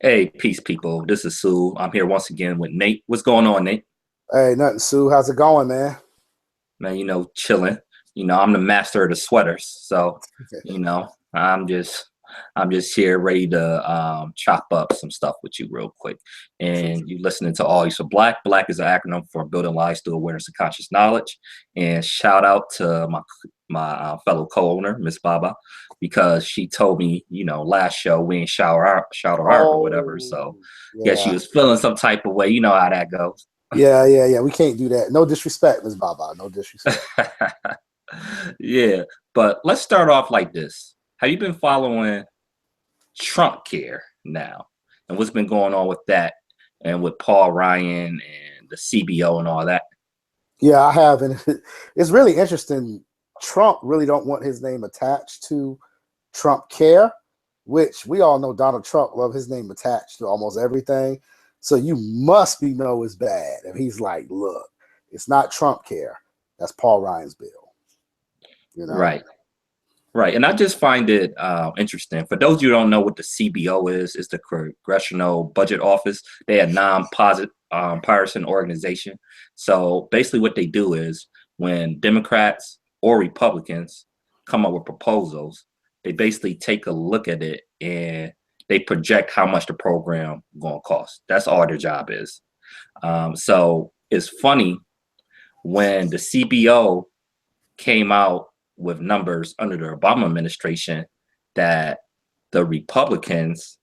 Hey, peace, people. This is Sue. I'm here once again with Nate. What's going on, Nate? Hey, nothing, Sue. How's it going, man? Man, chilling. I'm the master of the sweaters, so you know, I'm just, I'm just here ready to chop up some stuff with you real quick. And you listening to All Use for Black. Black is an acronym for Building Lives Through Awareness and Conscious Knowledge. And shout out to my fellow co-owner, Miss Baba, because she told me, last show we ain't shout her out or whatever. Oh, So guess she yeah. was feeling some type of way. You know how that goes. Yeah. We can't do that. No disrespect, Miss Baba. No disrespect. Yeah, but let's start off like this. Have you been following Trumpcare now and what's been going on with that and with Paul Ryan and the CBO and all that? Yeah, I have, and it's really interesting. Trump really don't want his name attached to Trump Care, which we all know Donald Trump love his name attached to almost everything. So you must be know it's bad. And he's like, look, it's not Trump Care. That's Paul Ryan's bill, you know? Right, right. And I just find it interesting. For those of you who don't know what the CBO is, it's the Congressional Budget Office. They're a partisan organization. So basically, what they do is when Democrats or Republicans come up with proposals, they basically take a look at it and they project how much the program going to cost. That's all their job is. So it's funny when the CBO came out with numbers under the Obama administration that the Republicans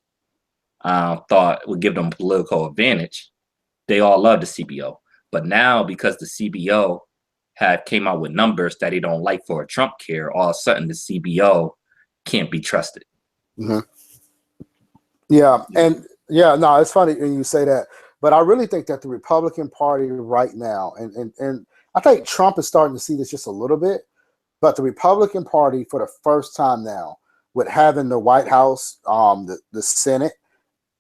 thought would give them political advantage. They all love the CBO, but now because the CBO have came out with numbers that they don't like for a Trump care, all of a sudden the CBO can't be trusted. Mm-hmm. Yeah, and yeah, no, it's funny when you say that, but I really think that the Republican Party right now, and I think Trump is starting to see this just a little bit, but the Republican Party for the first time now, with having the White House, the Senate,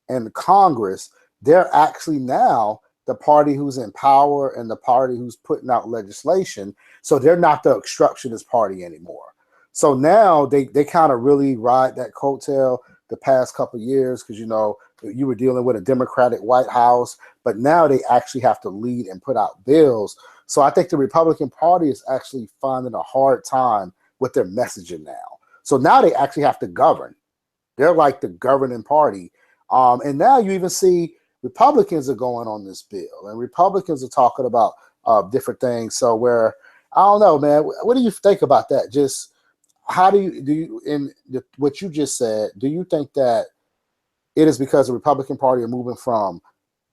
and the Congress, they're actually now the party who's in power and the party who's putting out legislation. So they're not the obstructionist party anymore. So now they kind of really ride that coattail the past couple of years because you were dealing with a Democratic White House, but now they actually have to lead and put out bills. So I think the Republican Party is actually finding a hard time with their messaging now. So now they actually have to govern. They're like the governing party. And now you even see Republicans are going on this bill, and Republicans are talking about different things. So where I don't know, man, what do you think about that? Just how do you what you just said? Do you think that it is because the Republican Party are moving from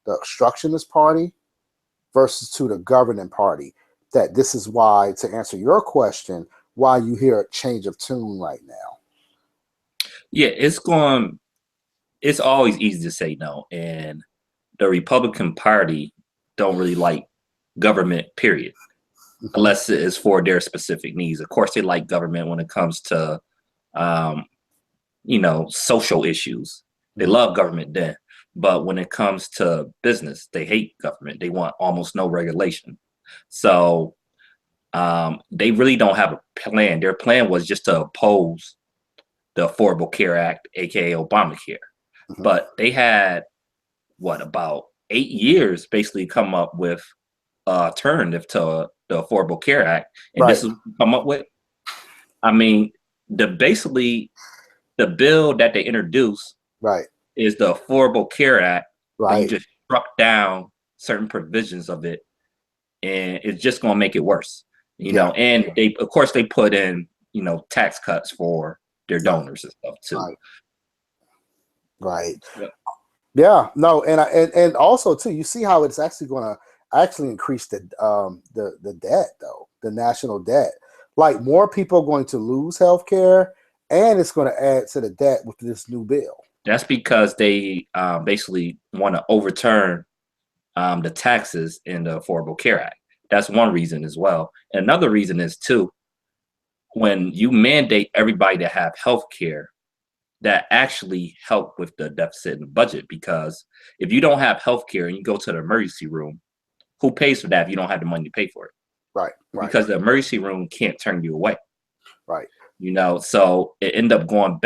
the obstructionist party versus to the governing party that this is why, to answer your question, why you hear a change of tune right now? Yeah, it's always easy to say no. And the Republican Party don't really like government, period, Mhm. unless it's for their specific needs. Of course, they like government when it comes to, um, social issues. They Mhm. love government then. But when it comes to business, they hate government. They want almost no regulation. So they really don't have a plan. Their plan was just to oppose the Affordable Care Act, aka Obamacare. Mhm. But they had what about 8 years basically come up with alternative to the Affordable Care Act, and Right, this is come up with. I mean, the bill that they introduced right, is the Affordable Care Act, but you right. just struck down certain provisions of it, and it's just going to make it worse. Yeah, And they, of course, they put in tax cuts for their right, donors and stuff too. right, right. Yeah. Yeah, no, and also too, you see how it's actually going to actually increase the debt though, the national debt. Like more people are going to lose health care, and it's going to add to the debt with this new bill. That's because they basically want to overturn the taxes in the Affordable Care Act. That's one reason as well. And another reason is too, when you mandate everybody to have health care, that actually help with the deficit in the budget, because if you don't have health care and you go to the emergency room, who pays for that if you don't have the money to pay for it? Right, right, Because the emergency room can't turn you away. right. So it ended up going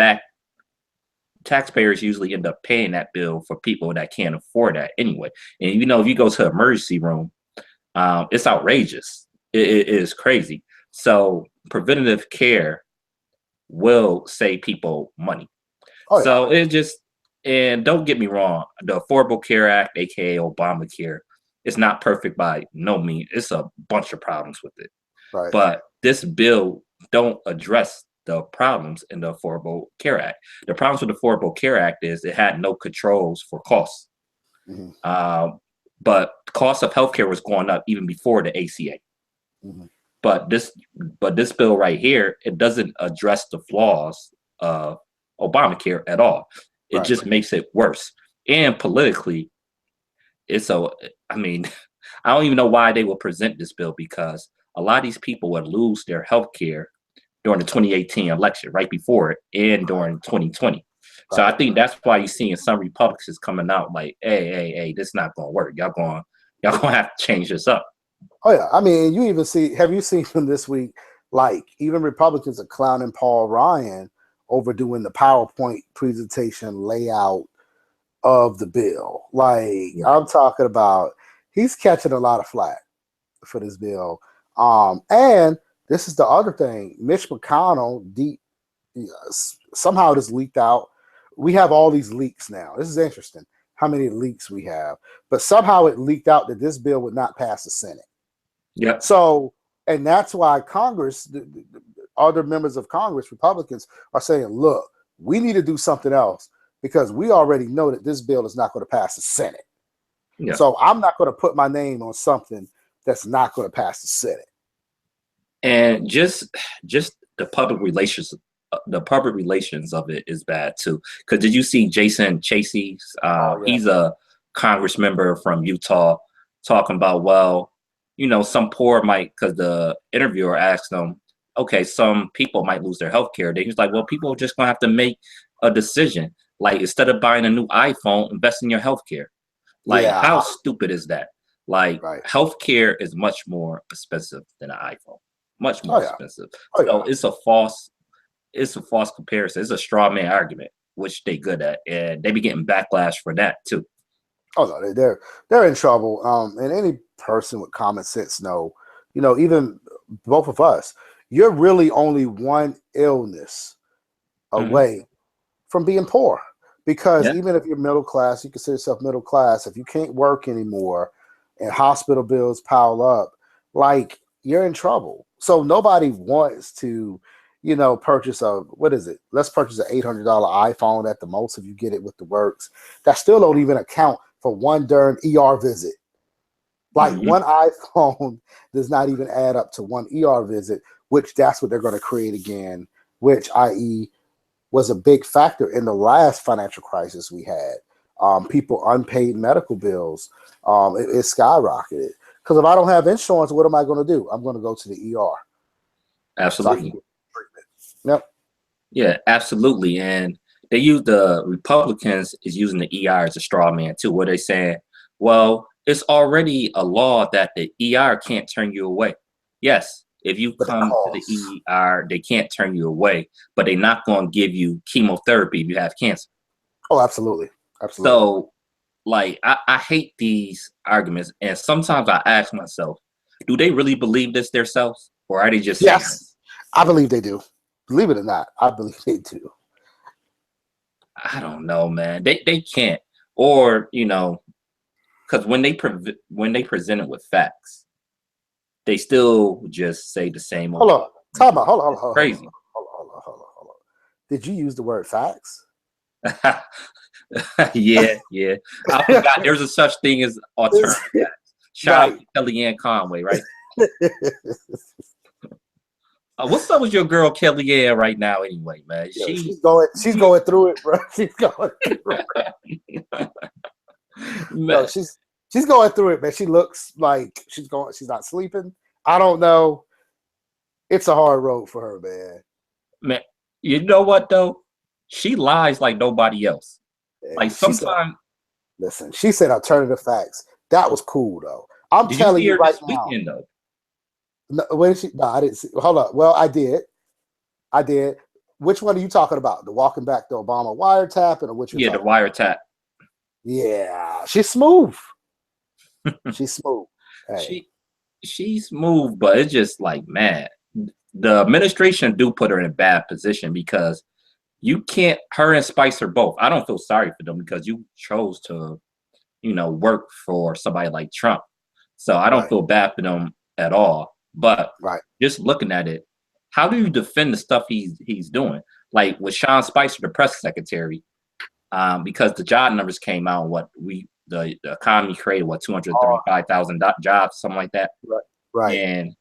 taxpayers usually end up paying that bill for people that can't afford that anyway. And if you go to the emergency room, it's outrageous. It is crazy. So preventative care will save people money. Oh yeah. So it just, and don't get me wrong, the Affordable Care Act, aka Obamacare, is not perfect by no means. It's a bunch of problems with it. Right. But this bill don't address the problems in the Affordable Care Act. The problems with the Affordable Care Act is it had no controls for costs. Mm-hmm. But cost of healthcare was going up even before the ACA. Mm-hmm. But this bill right here, it doesn't address the flaws of Obamacare at all. It Right. just makes it worse. And politically, it's a I mean, I don't even know why they will present this bill because a lot of these people would lose their health care during the 2018 election, right before it, and during 2020. So I Right. think that's why you're seeing some Republicans coming out like, hey, this is not gonna work. Y'all gonna have to change this up. Oh yeah. I mean, you even have you seen them this week? Like even Republicans are clowning Paul Ryan over doing the PowerPoint presentation layout of the bill. Like Yeah. I'm talking about, he's catching a lot of flack for this bill. And this is the other thing. Mitch McConnell, somehow this leaked out. We have all these leaks now. This is interesting how many leaks we have. But somehow it leaked out that this bill would not pass the Senate. Yeah. So, and that's why Congress, the other members of Congress, Republicans, are saying, look, we need to do something else because we already know that this bill is not going to pass the Senate. Yeah. So I'm not going to put my name on something that's not going to pass the Senate. And just the public relations of it is bad too. Because did you see Jason Chasey's? Oh yeah. He's a Congress member from Utah talking about, well, some poor might, because the interviewer asked him, okay, some people might lose their health care. He's like, well, people are just gonna have to make a decision. Like instead of buying a new iPhone, invest in your health care. Like, Yeah. how stupid is that? Like, Right. healthcare is much more expensive than an iPhone. Much Oh more yeah. expensive. Oh So yeah. it's a false comparison. It's a straw man argument, which they good at, and they be getting backlash for that too. Oh no, they're in trouble. And any person with common sense know, even both of us, you're really only one illness Hmm. away from being poor. Because Yeah. even if you're middle class, you consider yourself middle class, if you can't work anymore and hospital bills pile up, like you're in trouble. So nobody wants to, purchase what is it? Let's purchase an $800 iPhone at the most if you get it with the works. That still don't even account for one darn ER visit. Like Hmm. one iPhone does not even add up to one ER visit, which that's what they're going to create again, which i.e. was a big factor in the last financial crisis we had. People unpaid medical bills, it skyrocketed. Because if I don't have insurance, what am I going to do? I'm going to go to the ER so I can Absolutely. get treatment. Yep. Yeah, absolutely. And the Republicans is using the ER as a straw man too, where they saying, well, it's already a law that the ER can't turn you away. Yes, if you But the come to the cost. ER, they can't turn you away, but they're not going to give you chemotherapy if you have cancer. Oh, absolutely. Absolutely. So, like, I hate these arguments, and sometimes I ask myself, do they really believe this themselves, or are they just saying Yes, this? I believe they do. Believe it or not, I believe they do. I don't know, man. They can't, or because when they present it with facts, they still just say the same old. Hold on. Time out. Hold on. It's Hold on. Hold on. crazy. Hold on. Did you use the word facts? Yeah. I forgot there's a such thing as alternative facts. Shout out Right. to Kellyanne Conway, right? What's up with your girl Kellyanne right now, anyway, man? Yo, she's going through it, bro. She's going through it. No, Man, she's going through it, man. She looks like she's not sleeping. I don't know. It's a hard road for her, man. man, you know what though? She lies like nobody else. Like She said, sometimes, listen, she said alternative facts. That was cool though. I'm did you telling see you her right this now. weekend though? No, where did she? No, I didn't see. Hold up. Well, I did. which one are you talking about? The walking back to Obama wiretapping, or what you're Yeah, the talking about? wiretap. Yeah, she's smooth. She's smooth. Hey, She she's moved, but it's just like, man, the administration do put her in a bad position because you can't. Her and Spicer both. I don't feel sorry for them because you chose to, work for somebody like Trump. So I don't right, feel bad for them at all. But right, just looking at it, how do you defend the stuff he's doing? Like with Sean Spicer, the press secretary, because the job numbers came out. The economy created what oh, 235,000 jobs, something like that. right, right. And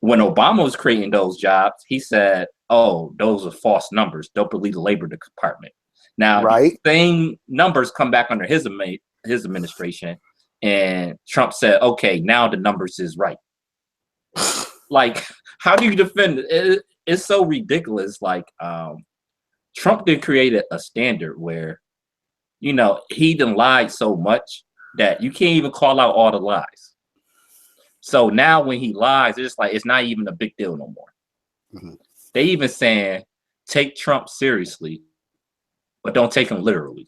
when Obama was creating those jobs, he said, "Oh, those are false numbers. Don't believe the Labor Department." Now, the Right. same numbers come back under his administration, and Trump said, "Okay, now the numbers is right." Like, how do you defend it? It's so ridiculous. Like, Trump did create a standard where he done lied so much that you can't even call out all the lies. So now when he lies, it's like it's not even a big deal no more. Mhm. They even saying take Trump seriously, but don't take him literally.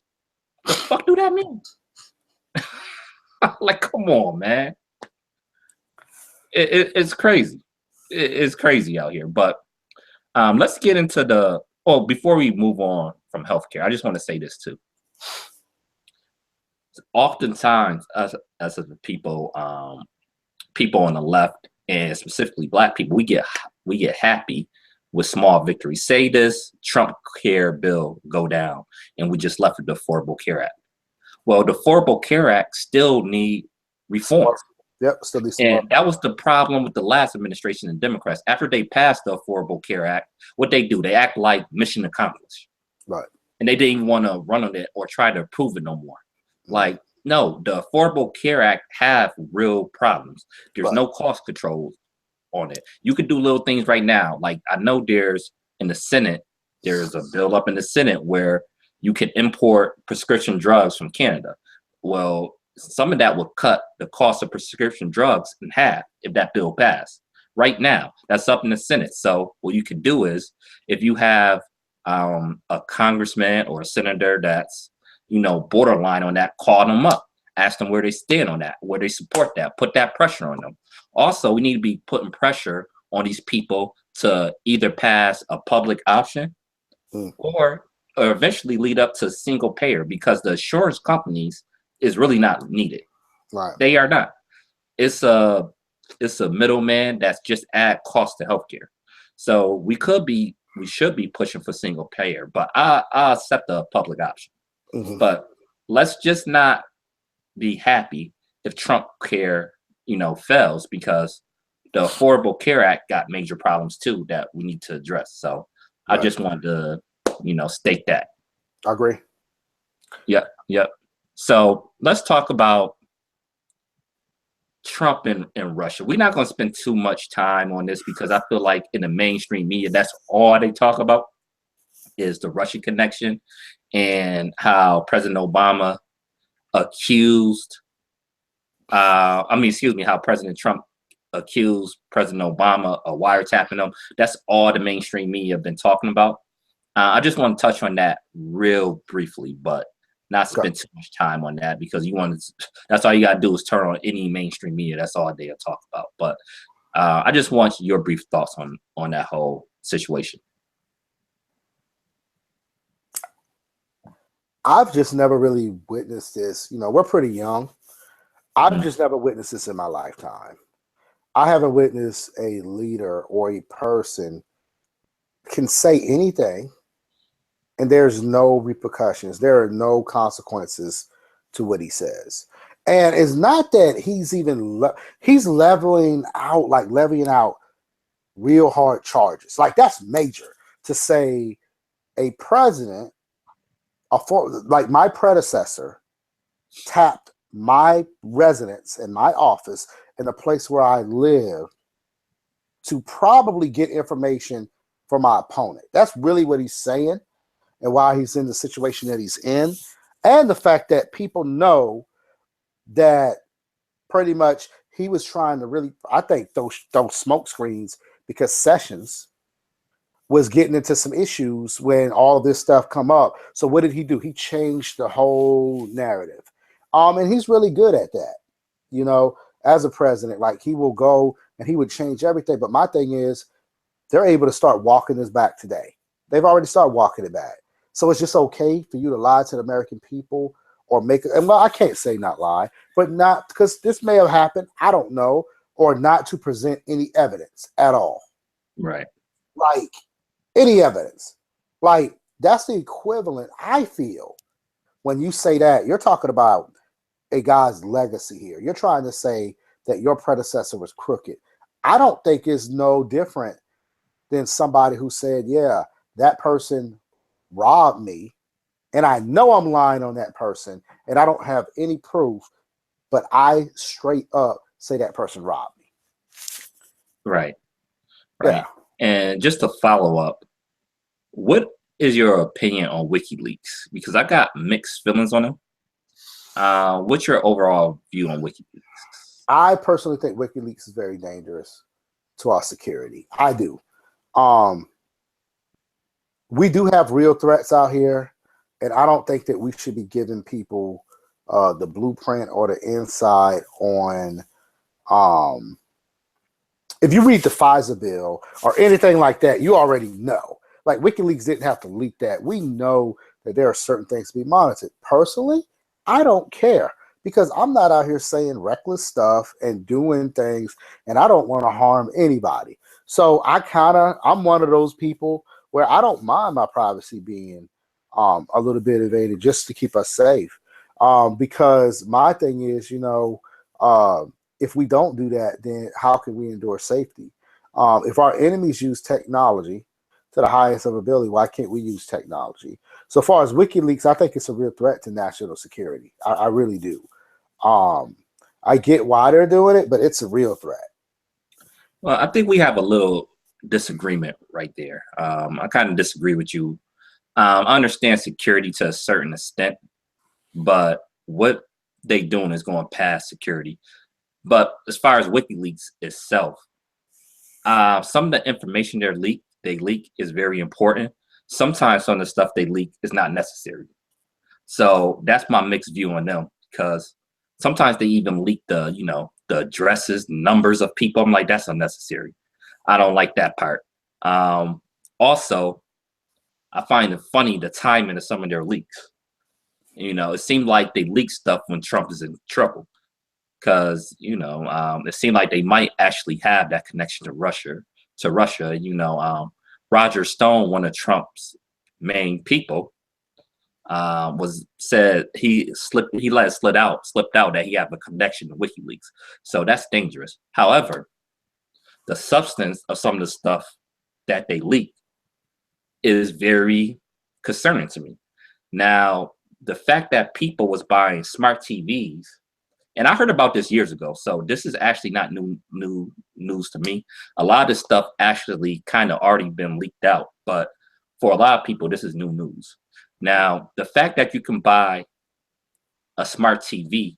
The fuck do that mean? Like, come on, man. It's crazy. It's crazy out here. But let's get into the. Oh, before we move on from healthcare, I just want to say this too. Oftentimes, as a people on the left and specifically Black people, we get happy with small victories. Say this Trump care bill go down, and we just left with the Affordable Care Act. Well, the Affordable Care Act still need Some reform. work. Yep, still need some And work. that was the problem with the last administration and Democrats. After they passed the Affordable Care Act, what they do, they act like mission accomplished. Right. And they didn't even want to run on it or try to approve it no more. Mhm. Like, no, the Affordable Care Act have real problems. There's Right. no cost control on it. You could do little things right now. Like I know there's a bill up in the Senate where you can import prescription drugs from Canada. Well, some of that would cut the cost of prescription drugs in half if that bill passed. Right now, that's up in the Senate. So what you could do is if you have a congressman or a senator that's borderline on that, call them up, ask them where they stand on that, where they support that, put that pressure on them. Also, we need to be putting pressure on these people to either pass a public option Mm. or eventually lead up to single payer because the insurance companies is really not needed. Right. They are not. It's a middleman that's just add cost to healthcare. So we should be pushing for single payer, but I accept the public option. Mhm. But let's just not be happy if Trump care, fails because the Affordable Care Act got major problems too that we need to address. So I Right. just wanted to, state that. I agree. Yep, yep. So let's talk about Trump and Russia. We're not going to spend too much time on this because I feel like in the mainstream media, that's all they talk about is the Russian connection and how President Obama accused excuse me, how President Trump accused President Obama of wiretapping him. That's all the mainstream media have been talking about. I just want to touch on that real briefly, but not Okay. spend too much time on that because that's all you got to do is turn on any mainstream media. That's all they talk about. But I just want your brief thoughts on that whole situation. I've just never really witnessed this. We're pretty young. I've Mhm. just never witnessed this in my lifetime. I haven't witnessed a leader or a person can say anything and there's no repercussions. There are no consequences to what he says. And it's not that he's even he's leveling out real hard charges. Like that's major to say a president, like my predecessor, tapped my residence in my office in the place where I live to probably get information from my opponent. That's really what he's saying and why he's in the situation that he's in. And the fact that people know that pretty much he was trying to really, I think, throw smoke screens because Sessions was getting into some issues when all of this stuff come up. So what did he do? He changed the whole narrative. And he's really good at that. You know, as a president, like he will go and he would change everything. But my thing is, they're able to start walking this back today. They've already started walking it back. So it's just okay for you to lie to the American people or make it. And well, I can't say not lie, but not because this may have happened. I don't know, or not to present any evidence at all. Right. Like any evidence. Like that's the equivalent, I feel, when you say that, you're talking about a guy's legacy here. You're trying to say that your predecessor was crooked. I don't think it's no different than somebody who said, yeah, that person robbed me and I know I'm lying on that person and I don't have any proof, but I straight up say that person robbed me. Right. Right. Yeah. And just to follow up, what is your opinion on WikiLeaks? Because I got mixed feelings on them. What's your overall view on WikiLeaks? I personally think WikiLeaks is very dangerous to our security. I do. We do have real threats out here, and I don't think that we should be giving people the blueprint or the inside on if you read the FISA bill or anything like that, you already know. Like WikiLeaks didn't have to leak that. We know that there are certain things to be monitored. Personally, I don't care because I'm not out here saying reckless stuff and doing things, and I don't want to harm anybody. So I'm one of those people where I don't mind my privacy being a little bit invaded just to keep us safe. Because my thing is, if we don't do that, then how can we endure safety? If our enemies use technology to the highest of ability, why can't we use technology? So far as WikiLeaks, I think it's a real threat to national security. I really do. I get why they're doing it, but it's a real threat. Well, I think we have a little disagreement right there. I kind of disagree with you. I understand security to a certain extent, but what they doing is going past security. But as far as WikiLeaks itself, some of the information they leak is very important. Sometimes some of the stuff they leak is not necessary. So that's my mixed view on them because sometimes they even leak the addresses, numbers of people. I'm like, that's unnecessary. I don't like that part. Also, I find it funny the timing of some of their leaks. It seemed like they leak stuff when Trump is in trouble because it seemed like they might actually have that connection to Russia. Roger Stone, one of Trump's main people, was said he slipped out that he had a connection to WikiLeaks. So that's dangerous. However, the substance of some of the stuff that they leak is very concerning to me. Now, the fact that people was buying smart TVs, and I heard about this years ago, so this is actually not new news to me. A lot of this stuff actually kind of already been leaked out, but for a lot of people, this is new news. Now, the fact that you can buy a smart TV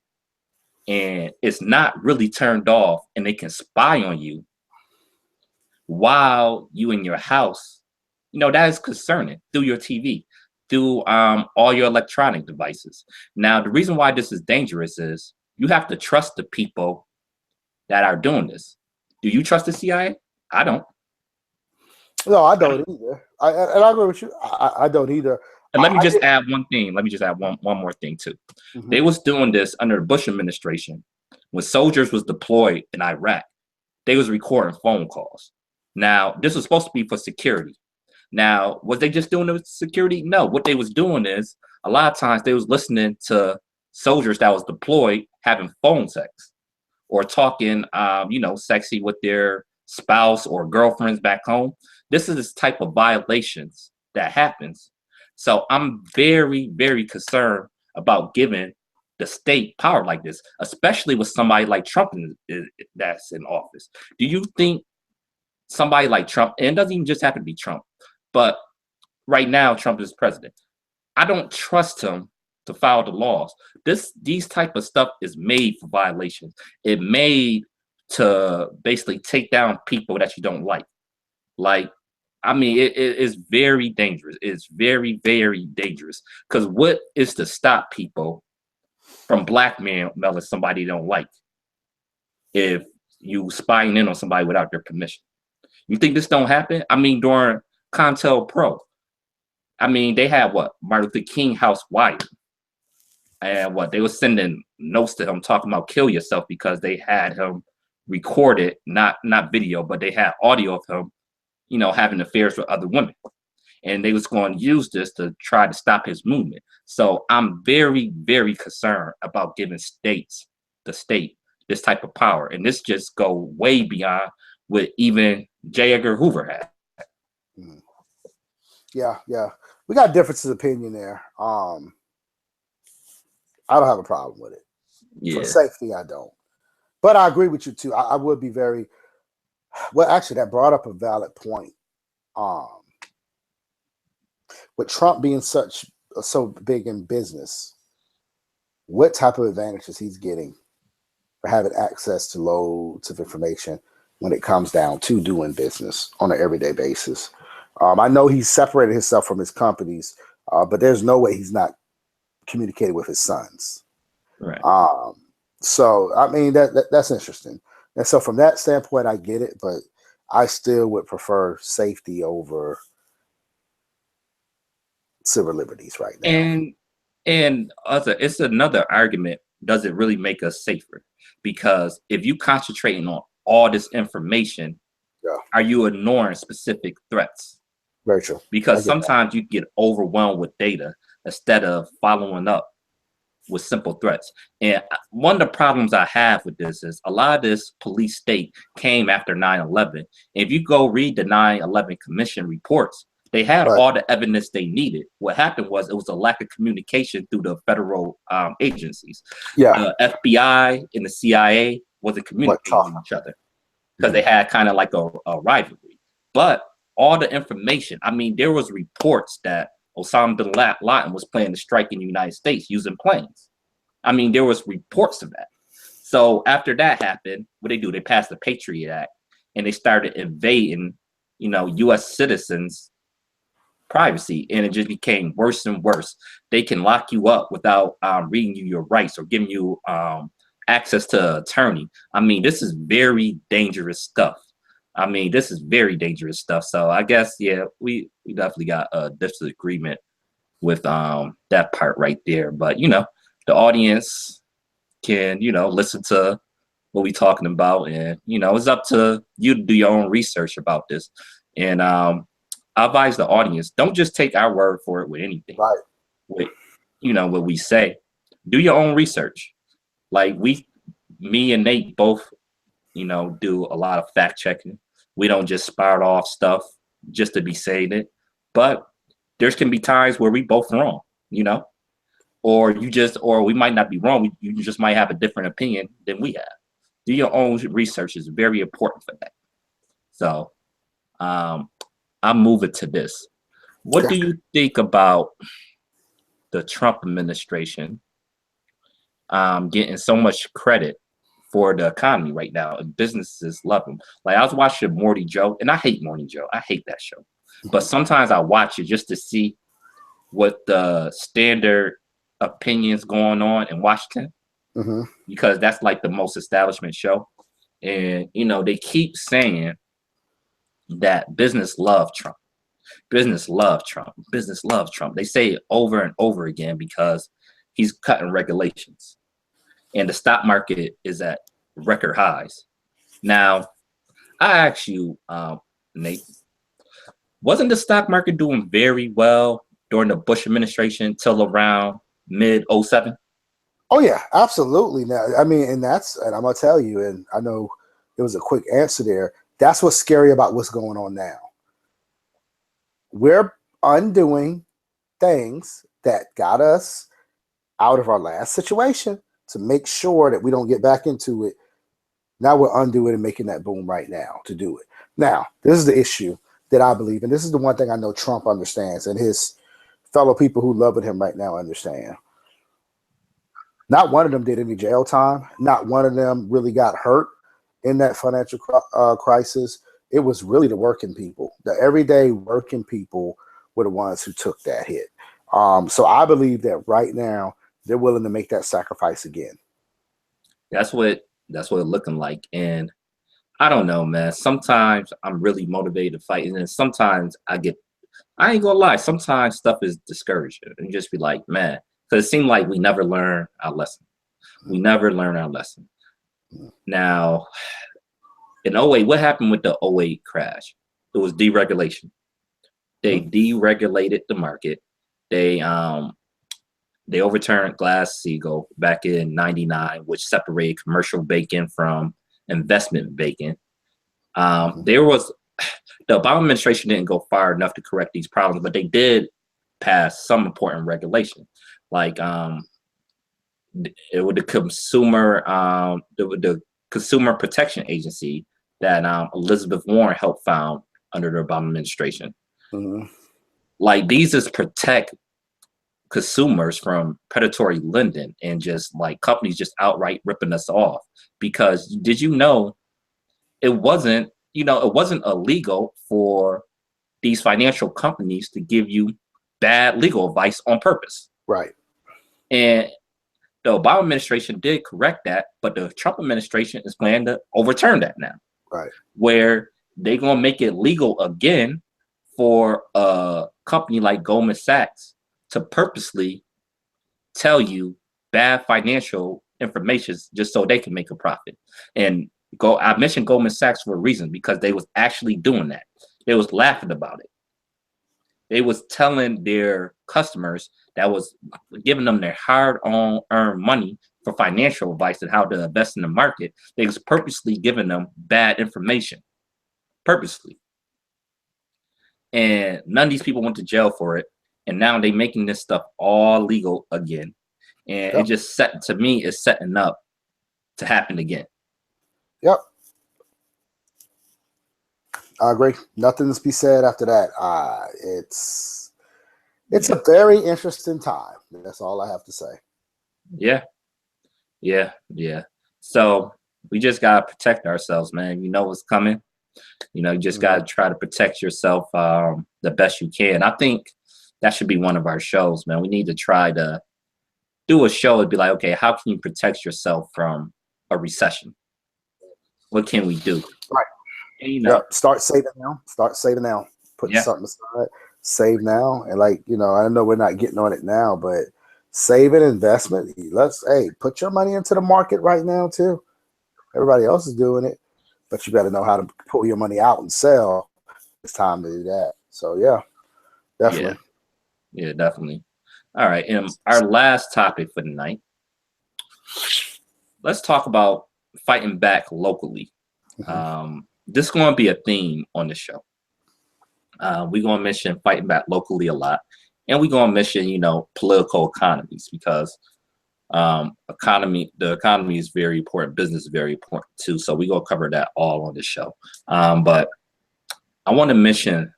and it's not really turned off and they can spy on you while you in your house, that is concerning through your TV, through all your electronic devices. Now, the reason why this is dangerous is you have to trust the people that are doing this. Do you trust the CIA? I don't. No, I don't either. And I agree with you. I don't either. And let me just add one thing. Let me just add one more thing too. Mm-hmm. They was doing this under the Bush administration when soldiers was deployed in Iraq. They was recording phone calls. Now, this was supposed to be for security. Now, was they just doing it with security? No. What they was doing is a lot of times they was listening to soldiers that was deployed having phone sex or talking, sexy with their spouse or girlfriends back home. This is this type of violations that happens. So I'm very, very concerned about giving the state power like this, especially with somebody like Trump that's in office. Do you think somebody like Trump, and it doesn't even just have to be Trump, but right now Trump is president, I don't trust him to follow the laws. These type of stuff is made for violations. It made to basically take down people that you don't like. Like I mean, it is very dangerous. It's very, very dangerous. Because what is to stop people from blackmailing somebody they don't like if you spying in on somebody without their permission? You think this don't happen? I mean, during Contel Pro, I mean, they had what Martin Luther King House wired, and what they were sending notes to him talking about kill yourself because they had him recorded, not video, but they had audio of him, having affairs with other women, and they was going to use this to try to stop his movement. So I'm very, very concerned about giving the state, this type of power, and this just go way beyond what even J. Edgar Hoover had. Mm. Yeah, we got differences of opinion there. I don't have a problem with it. Yeah. For safety, I don't. But I agree with you too. I would be very well. Actually, that brought up a valid point. With Trump being so big in business, what type of advantages he's getting for having access to loads of information when it comes down to doing business on an everyday basis? I know he's separated himself from his companies, but there's no way he's not communicated with his sons. Right. So I mean that's interesting. And so from that standpoint, I get it, but I still would prefer safety over civil liberties right now. And it's another argument. Does it really make us safer? Because if you concentrating on all this information, are you ignoring specific threats? Very true. Because sometimes you get overwhelmed with data instead of following up with simple threats. And one of the problems I have with this is a lot of this police state came after 9/11. If you go read the 9/11 Commission reports, they had all the evidence they needed. What happened was it was a lack of communication through the federal agencies. The FBI and the CIA wasn't communicating with each other because they had kind of like a rivalry. But all the information, I mean, there was reports that Osama bin Laden was planning to strike in the United States using planes. I mean, there was reports of that. So after that happened, what they do? They passed the Patriot Act and they started invading, U.S. citizens' privacy, and it just became worse and worse. They can lock you up without reading you your rights or giving you access to an attorney. I mean, this is very dangerous stuff. So I guess, yeah, we definitely got a disagreement with that part right there. But, the audience can, listen to what we talking about. And, it's up to you to do your own research about this. And I advise the audience, don't just take our word for it with anything. Right. With, what we say. Do your own research. Like me and Nate both, do a lot of fact checking. We don't just spout off stuff just to be saying it. But there's can be times where we both wrong, or we might not be wrong. You just might have a different opinion than we have. Do your own research is very important for that. So I'm moving to this. What do you think about the Trump administration getting so much credit for the economy right now, and businesses love them? Like, I was watching Morty Joe, and I hate Morty Joe. I hate that show. But sometimes I watch it just to see what the standard opinions going on in Washington, because that's like the most establishment show. And, they keep saying that business love Trump. Business love Trump. Business love Trump. They say it over and over again because he's cutting regulations. And the stock market is at record highs. Now, I ask you, Nate, wasn't the stock market doing very well during the Bush administration till around mid-07? Oh yeah, absolutely. Now, I mean, and I'm gonna tell you, and I know it was a quick answer there. That's what's scary about what's going on now. We're undoing things that got us out of our last situation to make sure that we don't get back into it. Now we're undoing and making that boom right now to do it. Now, this is the issue that I believe, and this is the one thing I know Trump understands, and his fellow people who love him right now understand. Not one of them did any jail time. Not one of them really got hurt in that financial crisis. it was really the working people. The everyday working people were the ones who took that hit. So I believe that right now they're willing to make that sacrifice again. That's what it's looking like. And I don't know, man. Sometimes I'm really motivated to fight, and then sometimes I ain't gonna lie, sometimes stuff is discouraging, and just be like, man, because it seemed like we never learn our lesson. We never learn our lesson. Now, in '08, what happened with the '08 crash? It was deregulation. They deregulated the market. They overturned Glass-Steagall back in '99, which separated commercial banking from investment banking. There was the Obama administration didn't go far enough to correct these problems, but they did pass some important regulation, like it was the Consumer Protection Agency that Elizabeth Warren helped found under the Obama administration. Mm-hmm. Like these is protect consumers from predatory lending and just like companies just outright ripping us off. Because did you know it wasn't illegal for these financial companies to give you bad legal advice on purpose. Right. And the Obama administration did correct that, but the Trump administration is planning to overturn that now. Right. Where they're going to make it legal again for a company like Goldman Sachs to purposely tell you bad financial information just so they can make a profit. And I mentioned Goldman Sachs for a reason, because they was actually doing that. They was laughing about it. They was telling their customers that was giving them their hard-earned money for financial advice and how to invest in the market. They was purposely giving them bad information, purposely. And none of these people went to jail for it. And now they making this stuff all legal again. And it just to me, is setting up to happen again. Yep. I agree. Nothing to be said after that. It's a very interesting time. That's all I have to say. Yeah. So we just gotta protect ourselves, man. You know what's coming. You just gotta try to protect yourself the best you can. I think that should be one of our shows, man. We need to try to do a show and be like, okay, how can you protect yourself from a recession? What can we do? Right. And, start saving now. Put something aside. Save now. And I know we're not getting on it now, but saving investment. Put your money into the market right now too. Everybody else is doing it, but you got to know how to pull your money out and sell. It's time to do that. So yeah, definitely. Yeah, definitely. All right. And our last topic for tonight, let's talk about fighting back locally. This is going to be a theme on the show. We're going to mention fighting back locally a lot. And we're going to mention, political economies, because the economy is very important. Business is very important too. So we're going to cover that all on the show. But I want to mention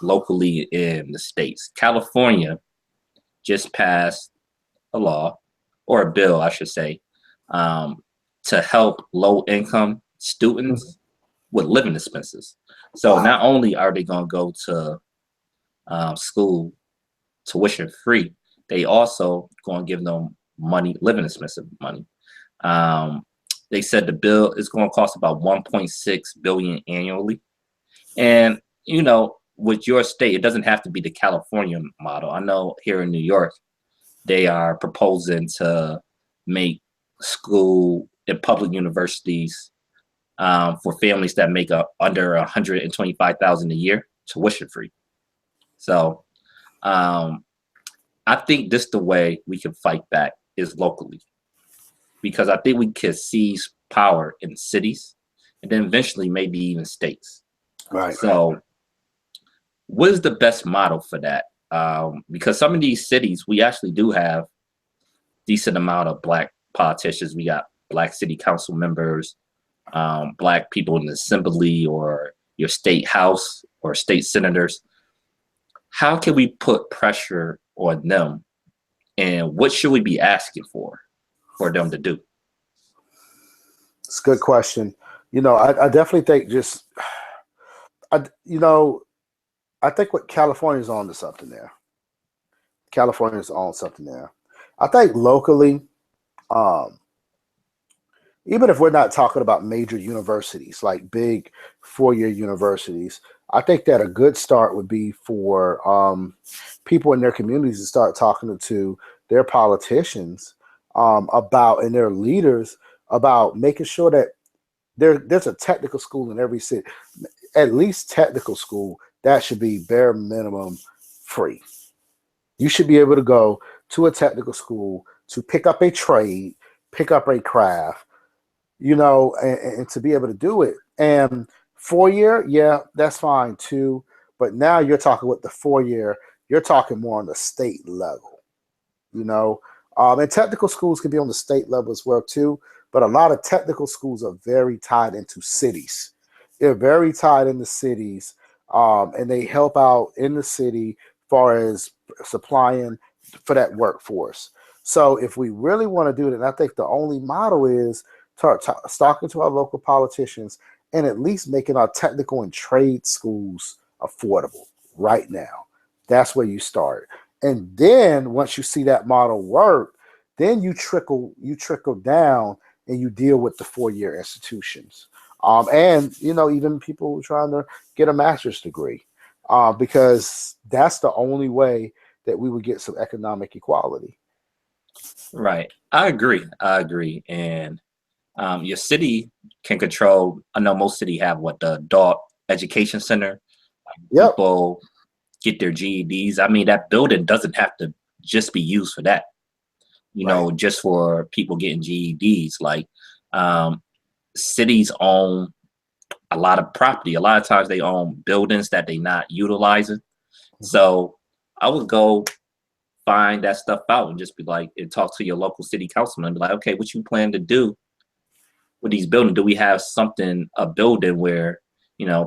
locally in the States. California just passed a law, or a bill, I should say, to help low-income students with living expenses. So not only are they going to go to school tuition free, they also going to give them living expensive money. They said the bill is going to cost about $1.6 billion annually. And, with your state, it doesn't have to be the California model. I know here in New York, they are proposing to make school in public universities for families that make under $125,000 a year tuition free. So I think this the way we can fight back is locally, because I think we can seize power in cities and then eventually maybe even states. Right. So what is the best model for that? Because some of these cities, we actually do have decent amount of Black politicians. We got Black city council members, Black people in the assembly or your state house or state senators. How can we put pressure on them, and what should we be asking for them to do? It's a good question. I definitely think just you know, I think what California's on to something there. California's on something there. I think locally, um, even if we're not talking about major universities like big 4-year universities, I think that a good start would be for people in their communities to start talking to their politicians about and their leaders about making sure that there's a technical school in every city, at least technical school that should be bare minimum free. You should be able to go to a technical school to pick up a trade, pick up a craft, and to be able to do it. And 4-year, yeah, that's fine too. But now you're talking with the 4-year, you're talking more on the state level, you know. And technical schools can be on the state level as well too. But a lot of technical schools are very tied into cities. They're very tied into cities, and they help out in the city as far as supplying for that workforce. So if we really want to do it, and I think the only model is talking to our local politicians and at least making our technical and trade schools affordable right now. That's where you start. And then once you see that model work, then you trickle down and you deal with the 4-year institutions. And even people trying to get a master's degree, because that's the only way that we would get some economic equality. Right. I agree. I agree. And your city can control. I know most city have what the adult education center. Yep. People get their GEDs. I mean, that building doesn't have to just be used for that. Right. Just for people getting GEDs. Like um, cities own a lot of property. A lot of times they own buildings that they not utilizing. Mhm. So I would go find that stuff out and just be like, and talk to your local city councilman and be like, okay, what you plan to do with these buildings? Do we have a building where,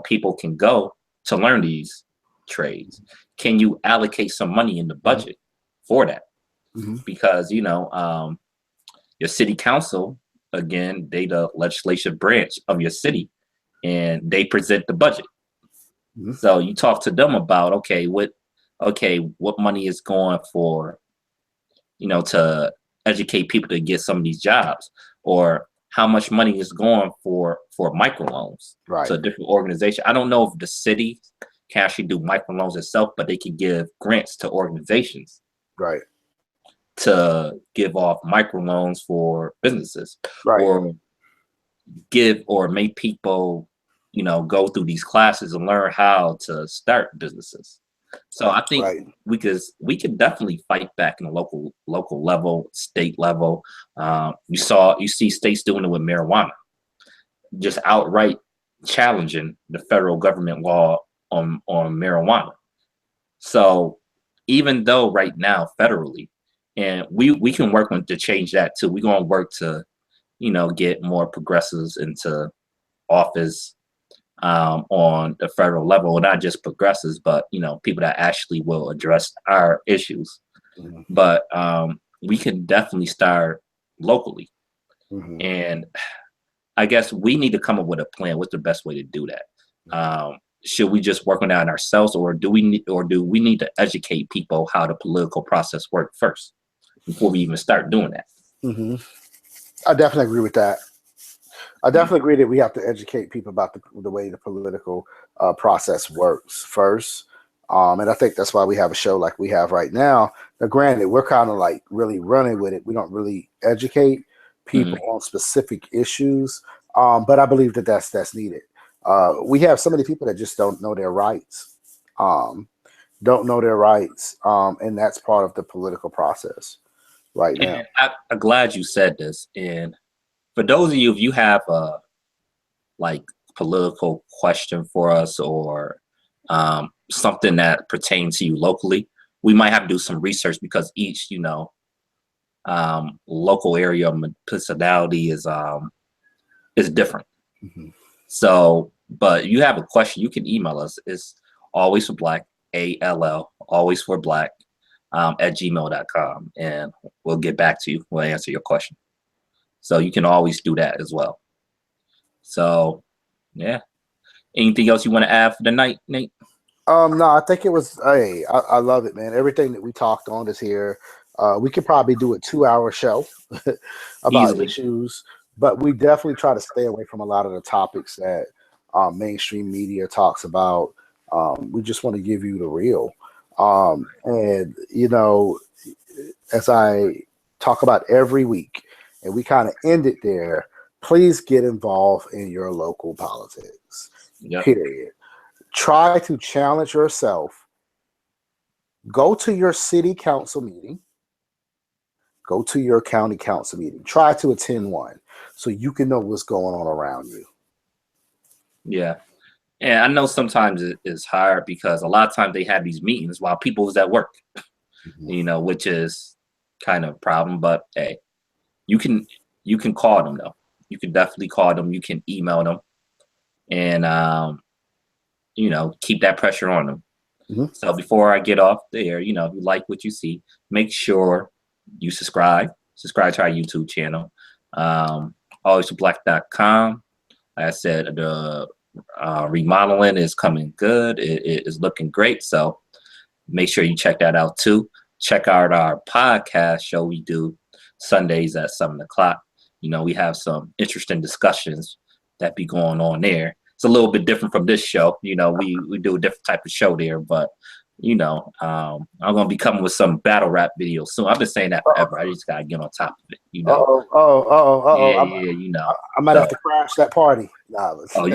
people can go to learn these trades? Can you allocate some money in the Mhm. budget for that? Mhm. Because, your city council, again, they the legislative branch of your city and they present the budget. Mhm. So you talk to them about, what money is going for, to educate people to get some of these jobs, or how much money is going for microloans to Right. a different organization. I don't know if the city can actually do microloans itself, but they can give grants to organizations Right. to give off microloans for businesses, Right. or give or make people, go through these classes and learn how to start businesses. So I think Right. we could definitely fight back in the local level, state level. You see states doing it with marijuana, just outright challenging the federal government law on marijuana. So even though right now federally, and we can work on to change that too. We're gonna work to get more progressives into office on the federal level, not just progressives, but people that actually will address our issues. Mhm. But we can definitely start locally, Mhm. and I guess we need to come up with a plan. What's the best way to do that? Should we just work on that ourselves, or do we need to educate people how the political process works first before we even start doing that? Mhm. I definitely agree with that. I definitely agree that we have to educate people about the way the political process works first. And I think that's why we have a show like we have right now. Now, granted, we're kind of like really running with it. We don't really educate people Mhm. on specific issues, but I believe that that's needed. We have so many people that just don't know their rights, um, and that's part of the political process right now. And I'm glad you said this. And for those of you, if you have a like political question for us, or something that pertains to you locally, we might have to do some research because each local area of personality is different. Mhm. So, but you have a question, you can email us. It's always for black, always for black, at gmail.com, and we'll get back to you. We'll answer your question. So you can always do that as well. So, yeah. Anything else you want to add for the night, Nate? No, I think it was. Hey, I love it, man. Everything that we talked on is here. We could probably do a 2 hour show about Easily. issues, but we definitely try to stay away from a lot of the topics that mainstream media talks about. We just want to give you the real. And as I talk about every week, and we kind of end it there. Please get involved in your local politics. Yep. Period. Try to challenge yourself. Go to your city council meeting. Go to your county council meeting. Try to attend one so you can know what's going on around you. Yeah. And I know sometimes it's hard because a lot of times they have these meetings while people was at work, which is kind of a problem. But hey, you can call them though. You can definitely call them. You can email them, and keep that pressure on them. Mm-hmm. So before I get off there, if you like what you see, make sure you subscribe to our YouTube channel. Alwaysblack.com. Like I said, the remodeling is coming good. It is looking great. So make sure you check that out too. Check out our podcast show we do Sundays at 7 o'clock. We have some interesting discussions that be going on there. It's a little bit different from this show. We do a different type of show there, but I'm gonna be coming with some battle rap videos soon. I've been saying that forever. I just gotta get on top of it. Yeah. I might have to crash that party. Nah, oh,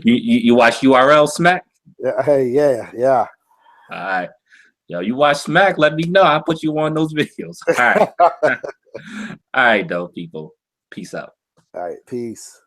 you watch URL Smack? Yeah, hey, yeah. All right. Yo, you watch Smack, let me know. I'll put you on those videos. All right. All right, though, people. Peace out. All right, peace.